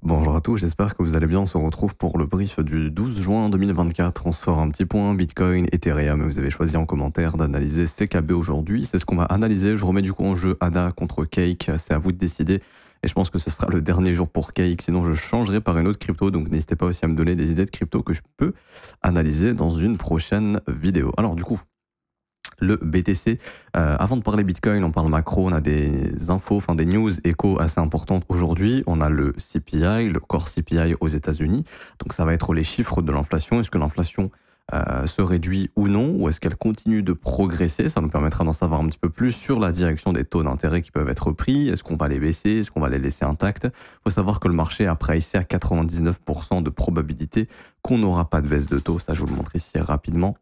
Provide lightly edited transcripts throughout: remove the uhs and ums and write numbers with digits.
Bonjour à tous, j'espère que vous allez bien. On se retrouve pour le brief du 12 juin 2024. On se fera un petit point Bitcoin, Ethereum. Vous avez choisi en commentaire d'analyser CKB aujourd'hui. C'est ce qu'on va analyser. Je remets du coup en jeu ADA contre Cake. C'est à vous de décider. Et je pense que ce sera le dernier jour pour Cake. Sinon, je changerai par une autre crypto. Donc, n'hésitez pas aussi à me donner des idées de crypto que je peux analyser dans une prochaine vidéo. Alors, du coup, le BTC. Avant de parler Bitcoin, on parle macro, on a des infos, des news échos assez importantes aujourd'hui. On a le CPI, le core CPI aux États-Unis. Donc ça va être les chiffres de l'inflation. Est-ce que l'inflation se réduit ou non, ou est-ce qu'elle continue de progresser? Ça nous permettra d'en savoir un petit peu plus sur la direction des taux d'intérêt qui peuvent être pris. Est-ce qu'on va les baisser? Est-ce qu'on va les laisser intacts? Il faut savoir que le marché a pricé à 99% de probabilité qu'on n'aura pas de baisse de taux. Ça, je vous le montre ici rapidement.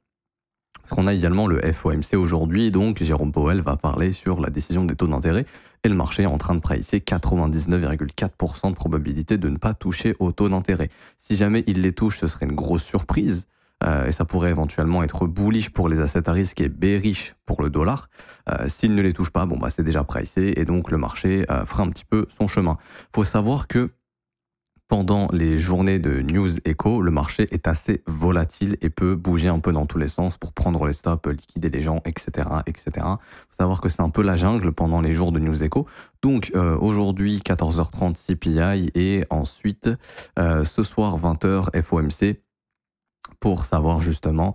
Parce qu'on a également le FOMC aujourd'hui, donc Jérôme Powell va parler sur la décision des taux d'intérêt et le marché est en train de pricer 99,4% de probabilité de ne pas toucher aux taux d'intérêt. Si jamais il les touche, ce serait une grosse surprise et ça pourrait éventuellement être bullish pour les assets à risque et bearish pour le dollar. S'il ne les touche pas, c'est déjà pricé et donc le marché fera un petit peu son chemin. Il faut savoir que pendant les journées de news écho, le marché est assez volatile et peut bouger un peu dans tous les sens pour prendre les stops, liquider les gens, etc., etc. Il faut savoir que c'est un peu la jungle pendant les jours de news écho. Donc aujourd'hui 14h30 CPI et ensuite ce soir 20h FOMC pour savoir justement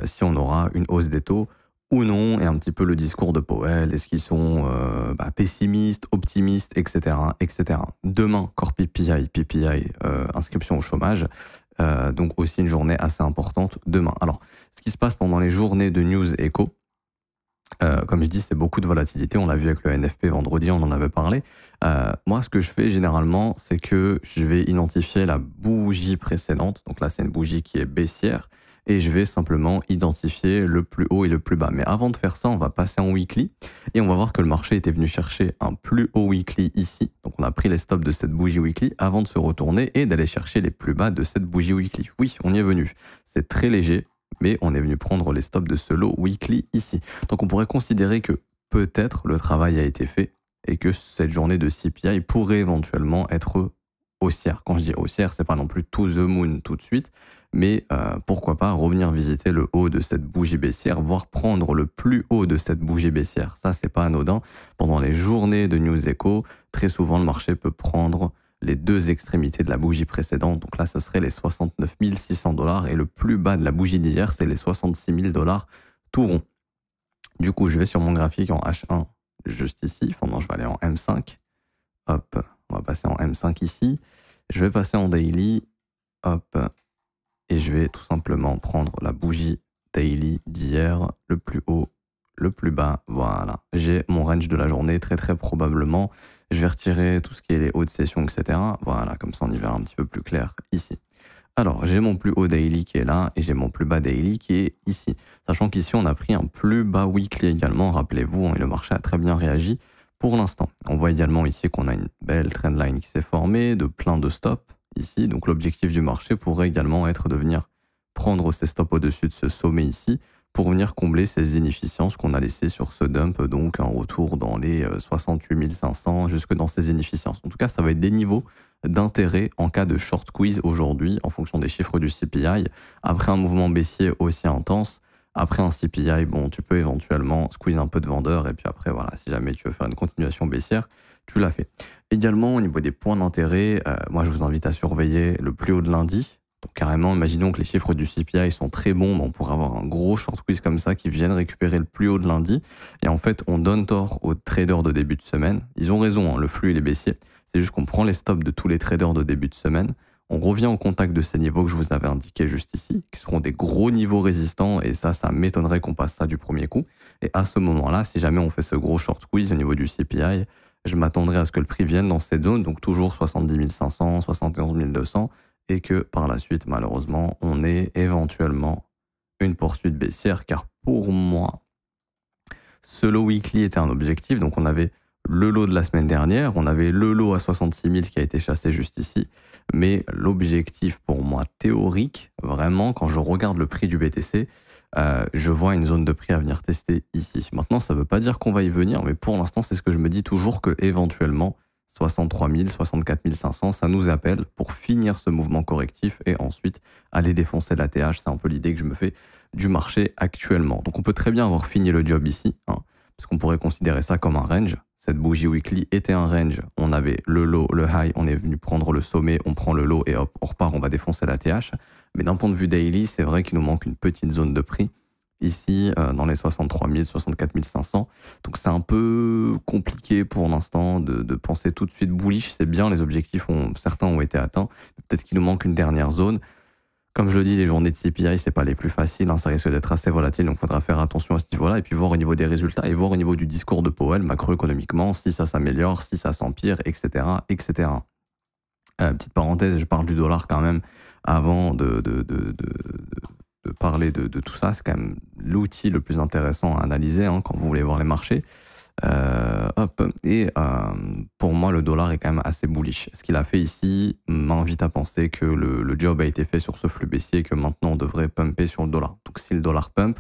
si on aura une hausse des taux ou non, et un petit peu le discours de Powell, est-ce qu'ils sont pessimistes, optimistes, etc., etc. Demain, core PPI, inscription au chômage, donc aussi une journée assez importante demain. Alors, ce qui se passe pendant les journées de news écho, comme je dis, c'est beaucoup de volatilité, on l'a vu avec le NFP vendredi, on en avait parlé. Moi, ce que je fais généralement, c'est que je vais identifier la bougie précédente, donc là c'est une bougie qui est baissière, et je vais simplement identifier le plus haut et le plus bas. Mais avant de faire ça, on va passer en weekly et on va voir que le marché était venu chercher un plus haut weekly ici. Donc on a pris les stops de cette bougie weekly avant de se retourner et d'aller chercher les plus bas de cette bougie weekly. Oui, on y est venu. C'est très léger, mais on est venu prendre les stops de ce lot weekly ici. Donc on pourrait considérer que peut-être le travail a été fait et que cette journée de CPI pourrait éventuellement être haussière. Quand je dis haussière, c'est pas non plus to the moon tout de suite, mais pourquoi pas revenir visiter le haut de cette bougie baissière, voire prendre le plus haut de cette bougie baissière. Ça, c'est pas anodin. Pendant les journées de news écho, très souvent, le marché peut prendre les deux extrémités de la bougie précédente. Donc là, ça serait les 69 600 $ et le plus bas de la bougie d'hier, c'est les 66 000 $ tout rond. Du coup, je vais sur mon graphique en H1 juste ici. Enfin, non, je vais aller en M5. Hop, on va passer en M5 ici. Je vais passer en daily. Hop. Et je vais tout simplement prendre la bougie daily d'hier, le plus haut, le plus bas. Voilà. J'ai mon range de la journée, très probablement. Je vais retirer tout ce qui est les hauts de session, etc. Voilà, comme ça on y verra un petit peu plus clair ici. Alors, j'ai mon plus haut daily qui est là et j'ai mon plus bas daily qui est ici. Sachant qu'ici, on a pris un plus bas weekly également, rappelez-vous, et le marché a très bien réagi pour l'instant. On voit également ici qu'on a une belle trendline qui s'est formée, de plein de stops ici. Donc, l'objectif du marché pourrait également être de venir prendre ces stops au-dessus de ce sommet ici pour venir combler ces inefficiences qu'on a laissées sur ce dump, donc un retour dans les 68 500 jusque dans ces inefficiences. En tout cas, ça va être des niveaux d'intérêt en cas de short squeeze aujourd'hui en fonction des chiffres du CPI. Après un mouvement baissier aussi intense, après un CPI, tu peux éventuellement squeeze un peu de vendeurs et puis après, voilà, si jamais tu veux faire une continuation baissière, tu l'as fait. Également, au niveau des points d'intérêt, moi, je vous invite à surveiller le plus haut de lundi. Donc carrément, imaginons que les chiffres du CPI sont très bons, on pourrait avoir un gros short squeeze comme ça qui viennent récupérer le plus haut de lundi. Et en fait, on donne tort aux traders de début de semaine. Ils ont raison, le flux il est baissier. C'est juste qu'on prend les stops de tous les traders de début de semaine. On revient au contact de ces niveaux que je vous avais indiqués juste ici, qui seront des gros niveaux résistants. Et ça m'étonnerait qu'on passe ça du premier coup. Et à ce moment-là, si jamais on fait ce gros short squeeze au niveau du CPI, je m'attendrai à ce que le prix vienne dans cette zone, donc toujours 70 500, 71 200. Et que par la suite, malheureusement, on ait éventuellement une poursuite baissière, car pour moi, ce lot weekly était un objectif. Donc on avait le lot de la semaine dernière, on avait le lot à 66 000 qui a été chassé juste ici, mais l'objectif pour moi théorique, vraiment, quand je regarde le prix du BTC, je vois une zone de prix à venir tester ici. Maintenant, ça ne veut pas dire qu'on va y venir, mais pour l'instant, c'est ce que je me dis toujours, que éventuellement 63 000, 64 500, ça nous appelle pour finir ce mouvement correctif et ensuite aller défoncer la TH. C'est un peu l'idée que je me fais du marché actuellement. Donc on peut très bien avoir fini le job ici, hein, parce qu'on pourrait considérer ça comme un range. Cette bougie weekly était un range. On avait le low, le high, on est venu prendre le sommet, on prend le low et hop, on repart, on va défoncer la TH. Mais d'un point de vue daily, c'est vrai qu'il nous manque une petite zone de prix ici dans les 63 000, 64 500. Donc c'est un peu compliqué pour l'instant de penser tout de suite bullish. C'est bien, les objectifs, certains ont été atteints. Peut-être qu'il nous manque une dernière zone. Comme je le dis, les journées de CPI, c'est pas les plus faciles, hein, ça risque d'être assez volatile, donc il faudra faire attention à ce niveau-là, et puis voir au niveau des résultats, et voir au niveau du discours de Powell, macroéconomiquement, si ça s'améliore, si ça s'empire, etc. etc. Petite parenthèse, je parle du dollar quand même, avant de parler de tout ça, c'est quand même l'outil le plus intéressant à analyser hein, quand vous voulez voir les marchés. Pour moi, le dollar est quand même assez bullish. Ce qu'il a fait ici m'invite à penser que le job a été fait sur ce flux baissier et que maintenant on devrait pumper sur le dollar. Donc si le dollar pump,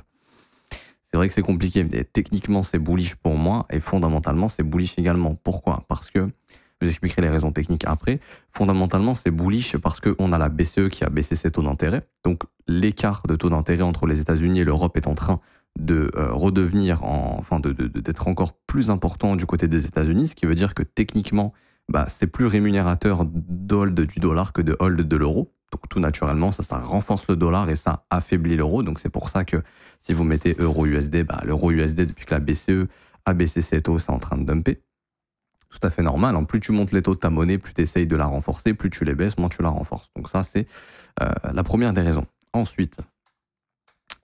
c'est vrai que c'est compliqué, mais techniquement c'est bullish pour moi et fondamentalement c'est bullish également. Pourquoi? Parce que, je vous expliquerai les raisons techniques après, fondamentalement c'est bullish parce qu'on a la BCE qui a baissé ses taux d'intérêt. Donc l'écart de taux d'intérêt entre les États-Unis et l'Europe est en train de redevenir, d'être encore plus important du côté des États-Unis, ce qui veut dire que techniquement, c'est plus rémunérateur d'hold du dollar que de hold de l'euro. Donc tout naturellement, ça renforce le dollar et ça affaiblit l'euro. Donc c'est pour ça que si vous mettez euro-USD, l'euro USD, depuis que la BCE a baissé ses taux, c'est en train de dumper. Tout à fait normal. Plus tu montes les taux de ta monnaie, plus tu essayes de la renforcer, plus tu les baisses, moins tu la renforces. Donc ça, c'est la première des raisons. Ensuite,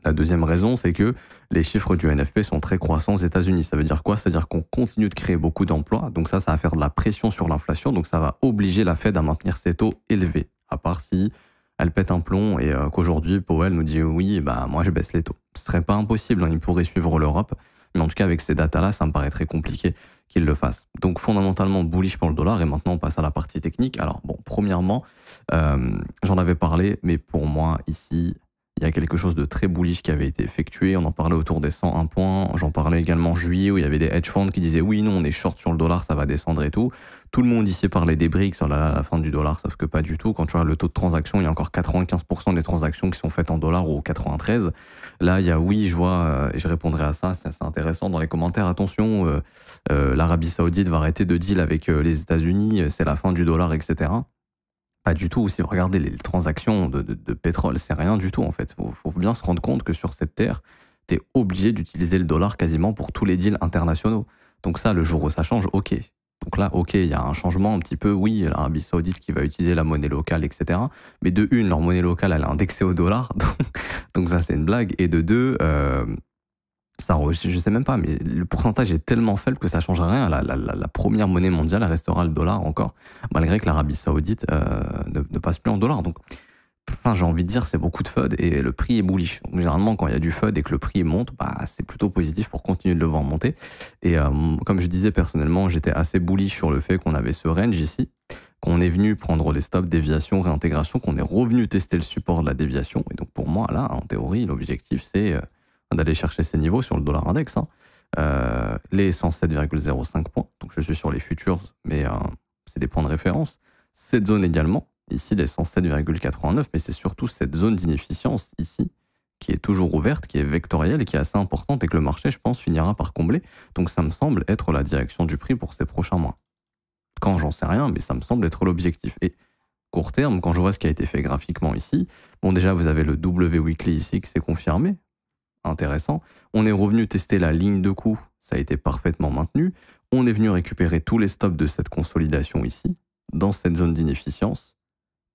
la deuxième raison, c'est que les chiffres du NFP sont très croissants aux États-Unis. Ça veut dire quoi? C'est-à-dire qu'on continue de créer beaucoup d'emplois. Donc ça va faire de la pression sur l'inflation. Donc ça va obliger la Fed à maintenir ses taux élevés. À part si elle pète un plomb et qu'aujourd'hui, Powell nous dit oui, moi je baisse les taux. Ce serait pas impossible, hein, il pourrait suivre l'Europe. Mais en tout cas, avec ces datas-là, ça me paraît très compliqué qu'il le fasse. Donc fondamentalement, bullish pour le dollar. Et maintenant, on passe à la partie technique. Alors bon, premièrement, j'en avais parlé, mais pour moi, ici, il y a quelque chose de très bullish qui avait été effectué. On en parlait autour des 101 points. J'en parlais également en juillet où il y avait des hedge funds qui disaient oui, non, on est short sur le dollar, ça va descendre et tout. Tout le monde ici parlait des BRICS sur la fin du dollar, sauf que pas du tout. Quand tu vois le taux de transaction, il y a encore 95% des transactions qui sont faites en dollars ou 93. Là, il y a oui, je vois, et je répondrai à ça, c'est assez intéressant dans les commentaires. Attention, l'Arabie Saoudite va arrêter de deal avec les États-Unis, c'est la fin du dollar, etc. Pas du tout. Si vous regardez les transactions de pétrole, c'est rien du tout en fait. Faut bien se rendre compte que sur cette terre, tu es obligé d'utiliser le dollar quasiment pour tous les deals internationaux. Donc ça, le jour où ça change, ok. Donc là, ok, il y a un changement un petit peu, oui, l'Arabie Saoudite qui va utiliser la monnaie locale, etc. Mais de une, leur monnaie locale, elle est indexée au dollar, donc ça c'est une blague. Et de deux, je sais même pas, mais le pourcentage est tellement faible que ça change rien. La première monnaie mondiale, elle restera le dollar encore, malgré que l'Arabie Saoudite ne passe plus en dollars. Donc, j'ai envie de dire, c'est beaucoup de FUD et le prix est bullish. Donc, généralement, quand il y a du FUD et que le prix monte, c'est plutôt positif pour continuer de le voir monter. Et comme je disais personnellement, j'étais assez bullish sur le fait qu'on avait ce range ici, qu'on est venu prendre les stops, déviation, réintégration, qu'on est revenu tester le support de la déviation. Et donc, pour moi, là, en théorie, l'objectif, c'est d'aller chercher ces niveaux sur le dollar index, les 107,05 points. Donc je suis sur les futures, mais c'est des points de référence. Cette zone également, ici les 107,89, mais c'est surtout cette zone d'inefficience ici qui est toujours ouverte, qui est vectorielle et qui est assez importante et que le marché, je pense, finira par combler. Donc ça me semble être la direction du prix pour ces prochains mois. Quand, j'en sais rien, mais ça me semble être l'objectif. Et court terme, quand je vois ce qui a été fait graphiquement ici, bon déjà vous avez le W weekly ici qui s'est confirmé, intéressant. On est revenu tester la ligne de coup, ça a été parfaitement maintenu. On est venu récupérer tous les stops de cette consolidation ici, dans cette zone d'inefficience.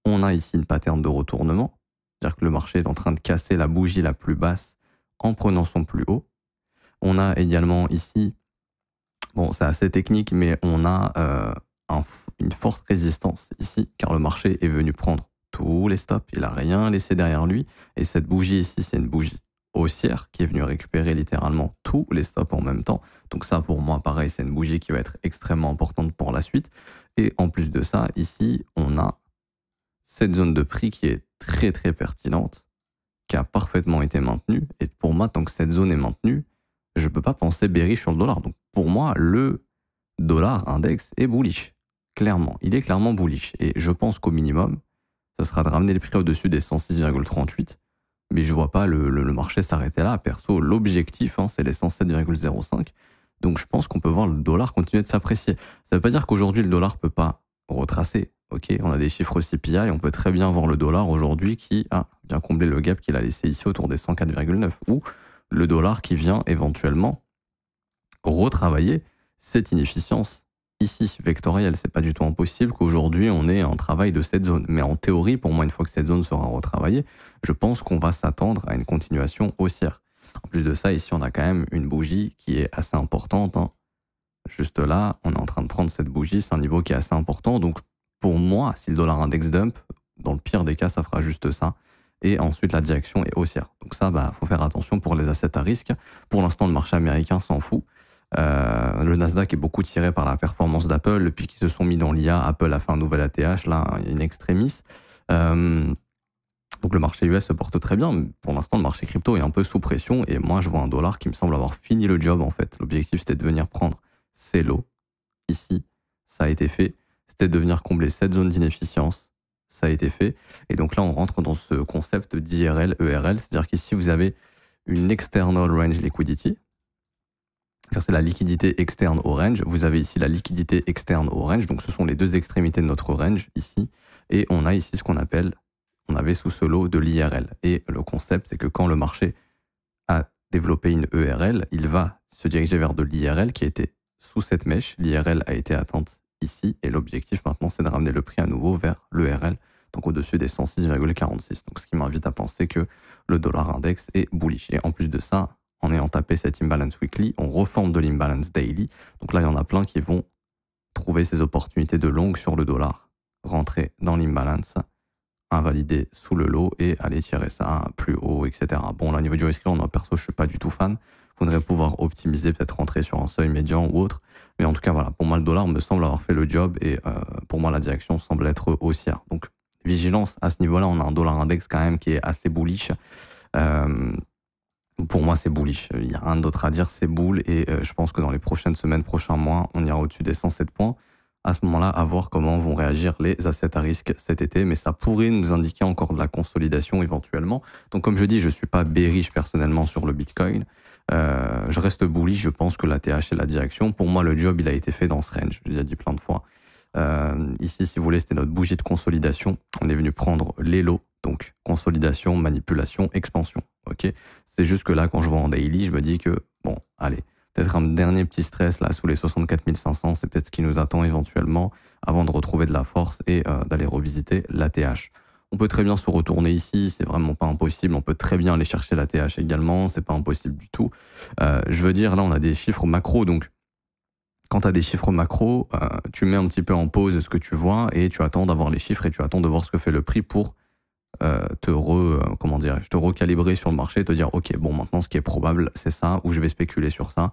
On a ici une pattern de retournement, c'est-à-dire que le marché est en train de casser la bougie la plus basse en prenant son plus haut. On a également ici, bon c'est assez technique, mais on a une forte résistance ici, car le marché est venu prendre tous les stops, il n'a rien laissé derrière lui, et cette bougie ici, c'est une bougie haussière qui est venue récupérer littéralement tous les stops en même temps. Donc ça, pour moi, pareil, c'est une bougie qui va être extrêmement importante pour la suite. Et en plus de ça, ici, on a cette zone de prix qui est très très pertinente, qui a parfaitement été maintenue. Et pour moi, tant que cette zone est maintenue, je ne peux pas penser bearish sur le dollar. Donc pour moi, le dollar index est bullish. clairement. Il est clairement bullish. Et je pense qu'au minimum, ça sera de ramener le prix au-dessus des 106,38. Mais je vois pas le marché s'arrêter là. Perso, l'objectif, c'est les 107,05. Donc je pense qu'on peut voir le dollar continuer de s'apprécier. Ça veut pas dire qu'aujourd'hui, le dollar peut pas retracer. Ok, on a des chiffres CPI et on peut très bien voir le dollar aujourd'hui qui a bien comblé le gap qu'il a laissé ici autour des 104,9. Ou le dollar qui vient éventuellement retravailler cette inefficience ici, vectorielle. C'est pas du tout impossible qu'aujourd'hui on ait un travail de cette zone. Mais en théorie, pour moi, une fois que cette zone sera retravaillée, je pense qu'on va s'attendre à une continuation haussière. En plus de ça, ici, on a quand même une bougie qui est assez importante. Juste là, on est en train de prendre cette bougie, c'est un niveau qui est assez important. Donc, pour moi, si le dollar index dump, dans le pire des cas, ça fera juste ça. Et ensuite, la direction est haussière. Donc ça, faut faire attention pour les assets à risque. Pour l'instant, le marché américain s'en fout. Le Nasdaq est beaucoup tiré par la performance d'Apple. Depuis qu'ils se sont mis dans l'IA, Apple a fait un nouvel ATH, là, in extremis. Donc le marché US se porte très bien, mais pour l'instant le marché crypto est un peu sous pression et moi je vois un dollar qui me semble avoir fini le job en fait. L'objectif c'était de venir prendre ces lots, ici, ça a été fait. C'était de venir combler cette zone d'inefficience, ça a été fait. Et donc là on rentre dans ce concept d'IRL, ERL, c'est-à-dire qu'ici vous avez une external range liquidity, c'est la liquidité externe au range, vous avez ici la liquidité externe au range, donc ce sont les deux extrémités de notre range ici, et on a ici ce qu'on appelle on avait sous ce lot de l'IRL. Et le concept, c'est que quand le marché a développé une ERL, il va se diriger vers de l'IRL qui a été sous cette mèche. L'IRL a été atteinte ici et l'objectif maintenant, c'est de ramener le prix à nouveau vers l'ERL, donc au-dessus des 106,46. Donc ce qui m'invite à penser que le dollar index est bullish. Et en plus de ça, en ayant tapé cette imbalance weekly, on reforme de l'imbalance daily. Donc là, il y en a plein qui vont trouver ces opportunités de longue sur le dollar, rentrer dans l'imbalance, invalider sous le lot et aller tirer ça plus haut, etc. Bon, là, au niveau du risque, perso, je suis pas du tout fan. Faudrait pouvoir optimiser, peut-être rentrer sur un seuil médian ou autre. Mais en tout cas, voilà, pour moi, le dollar me semble avoir fait le job et pour moi, la direction semble être haussière. Donc, vigilance à ce niveau-là. On a un dollar index quand même qui est assez bullish. Pour moi, c'est bullish. Il n'y a rien d'autre à dire, c'est bull. Et je pense que dans les prochaines semaines, prochains mois, on ira au-dessus des 107 points. À ce moment-là, à voir comment vont réagir les assets à risque cet été, mais ça pourrait nous indiquer encore de la consolidation éventuellement. Donc comme je dis, je suis pas bearish personnellement sur le Bitcoin. Je reste bullish, je pense que la TH est la direction. Pour moi, le job, il a été fait dans ce range, je l'ai déjà dit plein de fois. Ici, si vous voulez, c'était notre bougie de consolidation. On est venu prendre les lots, donc consolidation, manipulation, expansion. Ok. C'est juste que là, quand je vois en daily, je me dis que, bon, allez, peut-être un dernier petit stress là sous les 64 500, c'est peut-être ce qui nous attend éventuellement avant de retrouver de la force et d'aller revisiter l'ATH. On peut très bien se retourner ici, c'est vraiment pas impossible. On peut très bien aller chercher l'ATH également, c'est pas impossible du tout. Je veux dire, là on a des chiffres macro, donc quand tu as des chiffres macro, tu mets un petit peu en pause ce que tu vois et tu attends d'avoir les chiffres et tu attends de voir ce que fait le prix pour te recalibrer sur le marché et te dire ok, bon, maintenant ce qui est probable c'est ça, ou je vais spéculer sur ça.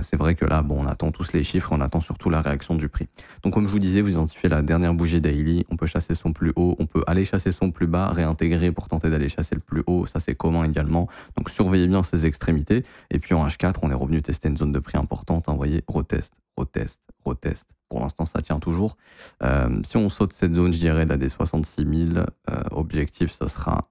C'est vrai que là, bon, on attend tous les chiffres, on attend surtout la réaction du prix. Donc comme je vous disais, vous identifiez la dernière bougie daily, on peut chasser son plus haut, on peut aller chasser son plus bas, réintégrer pour tenter d'aller chasser le plus haut, ça c'est commun également. Donc surveillez bien ces extrémités. Et puis en H4, on est revenu tester une zone de prix importante, vous voyez, retest. Pour l'instant, ça tient toujours. Si on saute cette zone, je dirais, là, des 66 000, objectif, ce sera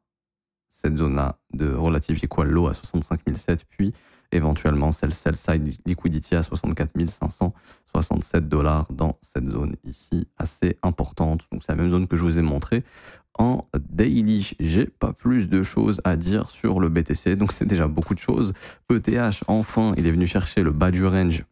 cette zone-là de relative equal low à 65 007, puis éventuellement celle sell-side liquidity à 64 567 $ dans cette zone ici, assez importante. Donc c'est la même zone que je vous ai montré en daily. J'ai pas plus de choses à dire sur le BTC, donc c'est déjà beaucoup de choses. ETH, enfin, il est venu chercher le bas du range.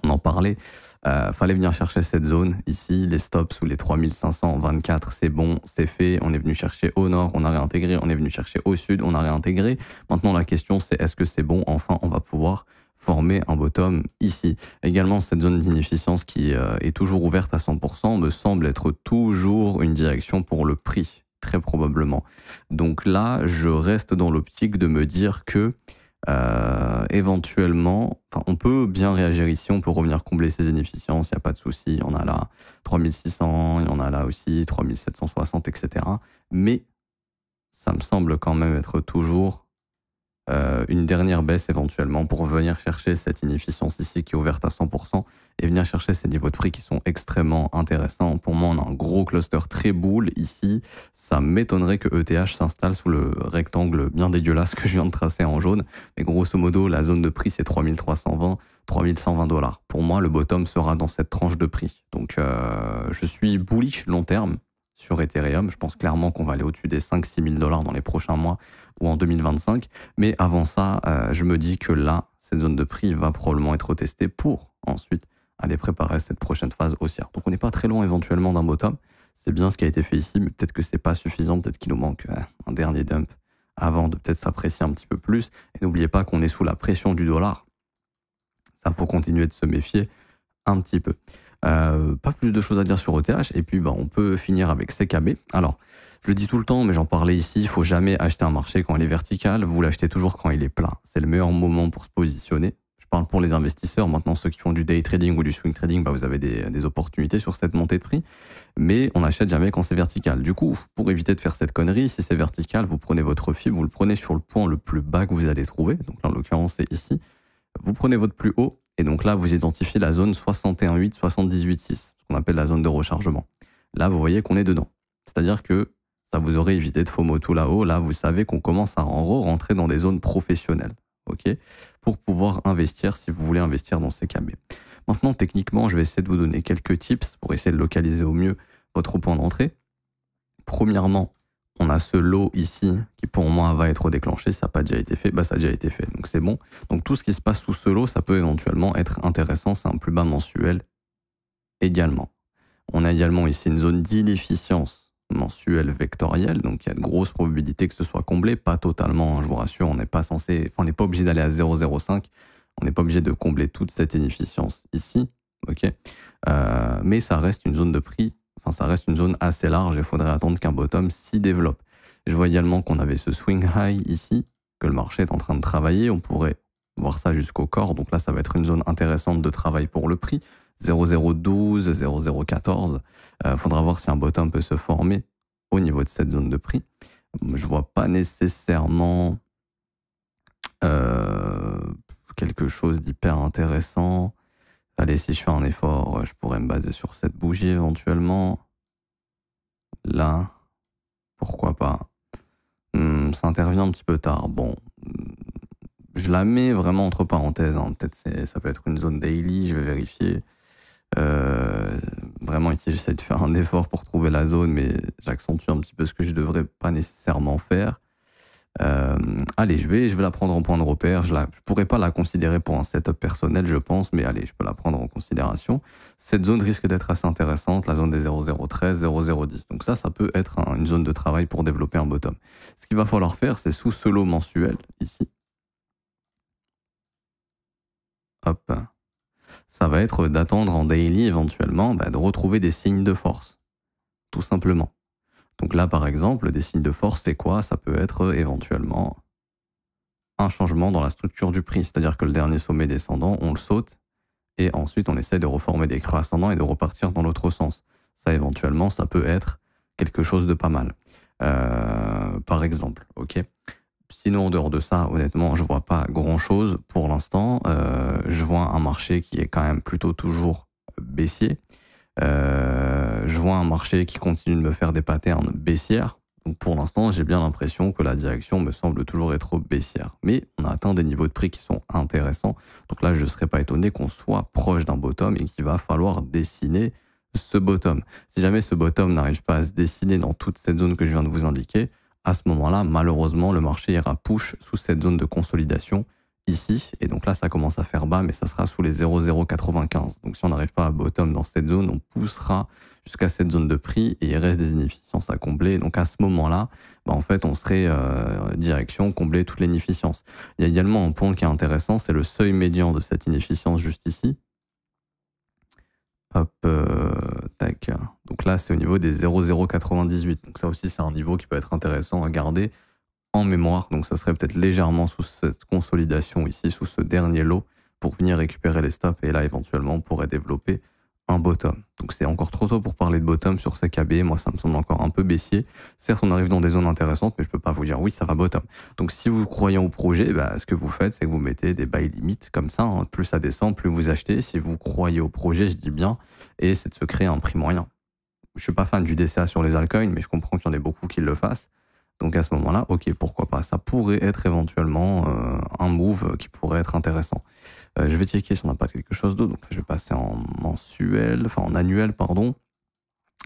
On en parlait, fallait venir chercher cette zone ici, les stops sous les 3524, c'est bon, c'est fait. On est venu chercher au nord, on a réintégré, on est venu chercher au sud, on a réintégré. Maintenant la question c'est est-ce que c'est bon? Enfin on va pouvoir former un bottom ici. Également cette zone d'inefficience qui est toujours ouverte à 100% me semble être toujours une direction pour le prix, très probablement. Donc là je reste dans l'optique de me dire que éventuellement, on peut bien réagir ici, on peut revenir combler ces inefficiences, il n'y a pas de souci, on a là 3600, il y en a là aussi 3760, etc. Mais ça me semble quand même être toujours une dernière baisse éventuellement pour venir chercher cette inefficience ici qui est ouverte à 100% et venir chercher ces niveaux de prix qui sont extrêmement intéressants. Pour moi, on a un gros cluster très bull ici. Ça m'étonnerait que ETH s'installe sous le rectangle bien dégueulasse que je viens de tracer en jaune. Mais grosso modo, la zone de prix, c'est 3320, 3120 $. Pour moi, le bottom sera dans cette tranche de prix. Donc, je suis bullish long terme sur Ethereum. Je pense clairement qu'on va aller au-dessus des 5-6 000 $ dans les prochains mois ou en 2025. Mais avant ça, je me dis que là, cette zone de prix va probablement être testée pour ensuite aller préparer cette prochaine phase haussière. Donc on n'est pas très loin éventuellement d'un bottom. C'est bien ce qui a été fait ici, mais peut-être que c'est pas suffisant. Peut-être qu'il nous manque un dernier dump avant de peut-être s'apprécier un petit peu plus. Et n'oubliez pas qu'on est sous la pression du dollar. Ça, faut continuer de se méfier un petit peu. Pas plus de choses à dire sur ETH. Et puis, on peut finir avec CKB. Alors, je le dis tout le temps, mais j'en parlais ici, il ne faut jamais acheter un marché quand il est vertical. Vous l'achetez toujours quand il est plat. C'est le meilleur moment pour se positionner. Je parle pour les investisseurs. Maintenant, ceux qui font du day trading ou du swing trading, vous avez des opportunités sur cette montée de prix. Mais on n'achète jamais quand c'est vertical. Du coup, pour éviter de faire cette connerie, si c'est vertical, vous prenez votre FIB, vous le prenez sur le point le plus bas que vous allez trouver. Donc là, en l'occurrence, c'est ici. Vous prenez votre plus haut. Et donc là, vous identifiez la zone 61,8, 78,6, ce qu'on appelle la zone de rechargement. Là, vous voyez qu'on est dedans. C'est-à-dire que ça vous aurait évité de FOMO tout là-haut. Là, vous savez qu'on commence à rentrer dans des zones professionnelles, ok, pour pouvoir investir si vous voulez investir dans ces CKB. Maintenant, techniquement, je vais essayer de vous donner quelques tips pour essayer de localiser au mieux votre point d'entrée. Premièrement, on a ce lot ici qui pour moi va être déclenché. Ça n'a pas déjà été fait, ça a déjà été fait, donc c'est bon. Donc tout ce qui se passe sous ce lot, ça peut éventuellement être intéressant. C'est un plus bas mensuel également. On a également ici une zone d'inefficience mensuelle vectorielle, donc il y a de grosses probabilités que ce soit comblé, pas totalement, je vous rassure, on n'est pas obligé d'aller à 0,05, on n'est pas obligé de combler toute cette inefficience ici, ok. Mais ça reste une zone de prix. Ça reste une zone assez large et il faudrait attendre qu'un bottom s'y développe. Je vois également qu'on avait ce swing high ici, que le marché est en train de travailler. On pourrait voir ça jusqu'au corps. Donc là, ça va être une zone intéressante de travail pour le prix. 0,012, 0,014. Faudra voir si un bottom peut se former au niveau de cette zone de prix. Je vois pas nécessairement quelque chose d'hyper intéressant. Allez, si je fais un effort, je pourrais me baser sur cette bougie éventuellement. Là, pourquoi pas. Ça intervient un petit peu tard. Bon, je la mets vraiment entre parenthèses. Peut-être ça peut être une zone daily, je vais vérifier. Vraiment ici, j'essaie de faire un effort pour trouver la zone, mais j'accentue un petit peu ce que je devrais pas nécessairement faire. Allez, je vais la prendre en point de repère. Je pourrais pas la considérer pour un setup personnel, je pense, mais allez, je peux la prendre en considération. Cette zone risque d'être assez intéressante, la zone des 0,013, 0,010. Donc ça peut être une zone de travail pour développer un bottom. Ce qu'il va falloir faire, c'est sous ce lot mensuel, ici. Hop. Ça va être d'attendre en daily, éventuellement, de retrouver des signes de force. Tout simplement. Donc là, par exemple, des signes de force, c'est quoi? Ça peut être éventuellement un changement dans la structure du prix. C'est-à-dire que le dernier sommet descendant, on le saute et ensuite on essaie de reformer des creux ascendants et de repartir dans l'autre sens. Ça, éventuellement, ça peut être quelque chose de pas mal. Par exemple, ok. Sinon, en dehors de ça, honnêtement, je vois pas grand-chose pour l'instant. Je vois un marché qui est quand même plutôt toujours baissier. Je vois un marché qui continue de me faire des patterns baissières. Donc pour l'instant, j'ai bien l'impression que la direction me semble toujours être baissière. Mais on a atteint des niveaux de prix qui sont intéressants. Donc là, je ne serais pas étonné qu'on soit proche d'un bottom et qu'il va falloir dessiner ce bottom. Si jamais ce bottom n'arrive pas à se dessiner dans toute cette zone que je viens de vous indiquer, à ce moment-là, malheureusement, le marché ira push sous cette zone de consolidation ici, et donc là ça commence à faire bas, mais ça sera sous les 0,095. Donc si on n'arrive pas à bottom dans cette zone, on poussera jusqu'à cette zone de prix et il reste des inefficiences à combler. Donc à ce moment-là, en fait on serait direction combler toutes les inefficiences. Il y a également un point qui est intéressant, c'est le seuil médian de cette inefficience juste ici. Hop, tac. Donc là c'est au niveau des 0,098. Donc ça aussi c'est un niveau qui peut être intéressant à garder en mémoire, donc ça serait peut-être légèrement sous cette consolidation ici, sous ce dernier lot, pour venir récupérer les stops, et là éventuellement on pourrait développer un bottom. Donc c'est encore trop tôt pour parler de bottom sur CKB. Moi, ça me semble encore un peu baissier. Certes, on arrive dans des zones intéressantes, mais je peux pas vous dire oui, ça va bottom. Donc si vous croyez au projet, bah, ce que vous faites, c'est que vous mettez des buy limites comme ça. Hein. Plus ça descend, plus vous achetez. Si vous croyez au projet, je dis bien, et c'est de se créer un prix moyen. Je suis pas fan du DCA sur les altcoins, mais je comprends qu'il y en ait beaucoup qui le fassent. Donc à ce moment-là, ok, pourquoi pas. Ça pourrait être éventuellement un move qui pourrait être intéressant. Je vais checker si on n'a pas quelque chose d'autre. Donc là, je vais passer en mensuel, enfin en annuel, pardon.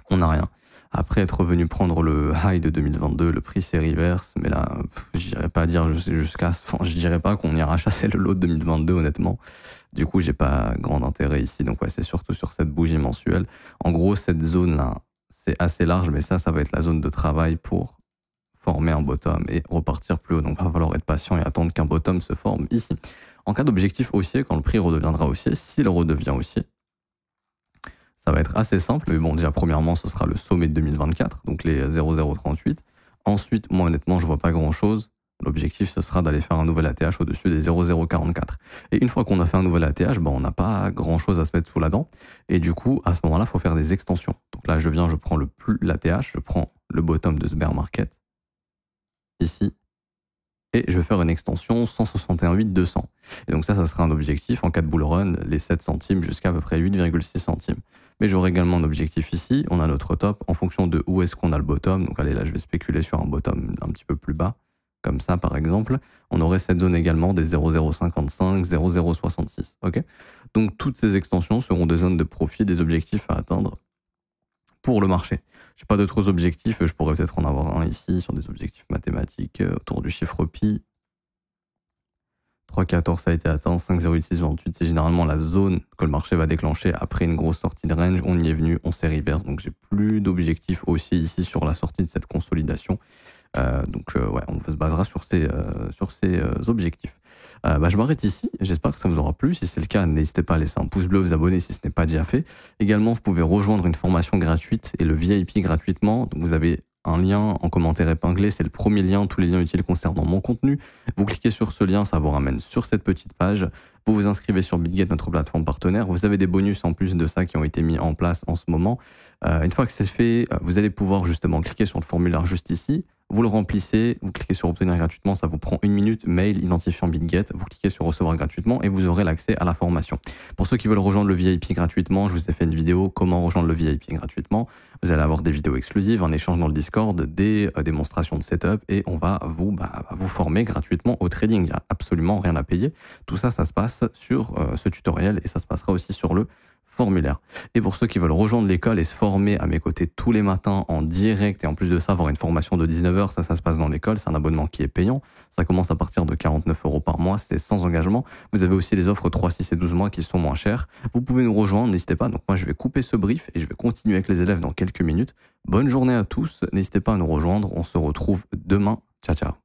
On n'a rien. Après être revenu prendre le high de 2022, le prix s'est reverse, mais là, je dirais pas dire je dirais pas qu'on ira chasser le lot de 2022, honnêtement. Du coup, j'ai pas grand intérêt ici. Donc ouais, c'est surtout sur cette bougie mensuelle. En gros, cette zone-là, c'est assez large, mais ça va être la zone de travail pour former un bottom et repartir plus haut. Donc, il va falloir être patient et attendre qu'un bottom se forme ici. En cas d'objectif haussier, quand le prix redeviendra haussier, s'il redevient haussier, ça va être assez simple. Mais bon, déjà, premièrement, ce sera le sommet de 2024, donc les 0,038. Ensuite, moi, honnêtement, je vois pas grand-chose. L'objectif, ce sera d'aller faire un nouvel ATH au-dessus des 0,044. Et une fois qu'on a fait un nouvel ATH, ben, on n'a pas grand-chose à se mettre sous la dent. Et du coup, à ce moment-là, il faut faire des extensions. Donc là, je prends l'ATH, je prends le bottom de ce bear market, ici, et je vais faire une extension 161,8-200. Et donc ça sera un objectif en cas de bull run, les 7 centimes jusqu'à peu près 8,6 centimes. Mais j'aurai également un objectif ici, on a notre top, en fonction de où est-ce qu'on a le bottom. Donc allez, là je vais spéculer sur un bottom un petit peu plus bas, comme ça par exemple. On aurait cette zone également des 0,055, 0,066. Ok. Donc toutes ces extensions seront des zones de profit, des objectifs à atteindre pour le marché. Je n'ai pas d'autres objectifs, je pourrais peut-être en avoir un ici sur des objectifs mathématiques autour du chiffre pi. 3,14 ça a été atteint, 5,0628 c'est généralement la zone que le marché va déclencher après une grosse sortie de range. On y est venu, on s'est reverse, donc j'ai plus d'objectifs aussi ici sur la sortie de cette consolidation. Ouais, on se basera sur ces objectifs. Je m'arrête ici, j'espère que ça vous aura plu. Si c'est le cas, n'hésitez pas à laisser un pouce bleu, vous abonner si ce n'est pas déjà fait. Également, vous pouvez rejoindre une formation gratuite et le VIP gratuitement. Donc vous avez un lien en commentaire épinglé, c'est le premier lien, tous les liens utiles concernant mon contenu. Vous cliquez sur ce lien, ça vous ramène sur cette petite page. Vous vous inscrivez sur BitGet, notre plateforme partenaire. Vous avez des bonus en plus de ça qui ont été mis en place en ce moment. Une fois que c'est fait, vous allez pouvoir justement cliquer sur le formulaire juste ici. Vous le remplissez, vous cliquez sur obtenir gratuitement, ça vous prend 1 minute, mail identifiant BitGet, vous cliquez sur recevoir gratuitement et vous aurez l'accès à la formation. Pour ceux qui veulent rejoindre le VIP gratuitement, je vous ai fait une vidéo comment rejoindre le VIP gratuitement. Vous allez avoir des vidéos exclusives, un échange dans le Discord, des démonstrations de setup et on va vous former gratuitement au trading. Il n'y a absolument rien à payer. Tout ça, ça se passe sur ce tutoriel et ça se passera aussi sur le formulaire. Et pour ceux qui veulent rejoindre l'école et se former à mes côtés tous les matins en direct et en plus de ça avoir une formation de 19 h, ça se passe dans l'école, c'est un abonnement qui est payant, ça commence à partir de 49 € par mois, c'est sans engagement. Vous avez aussi les offres 3, 6 et 12 mois qui sont moins chères. Vous pouvez nous rejoindre, n'hésitez pas. Donc moi je vais couper ce brief et je vais continuer avec les élèves dans quelques minutes. Bonne journée à tous, n'hésitez pas à nous rejoindre, on se retrouve demain. Ciao ciao.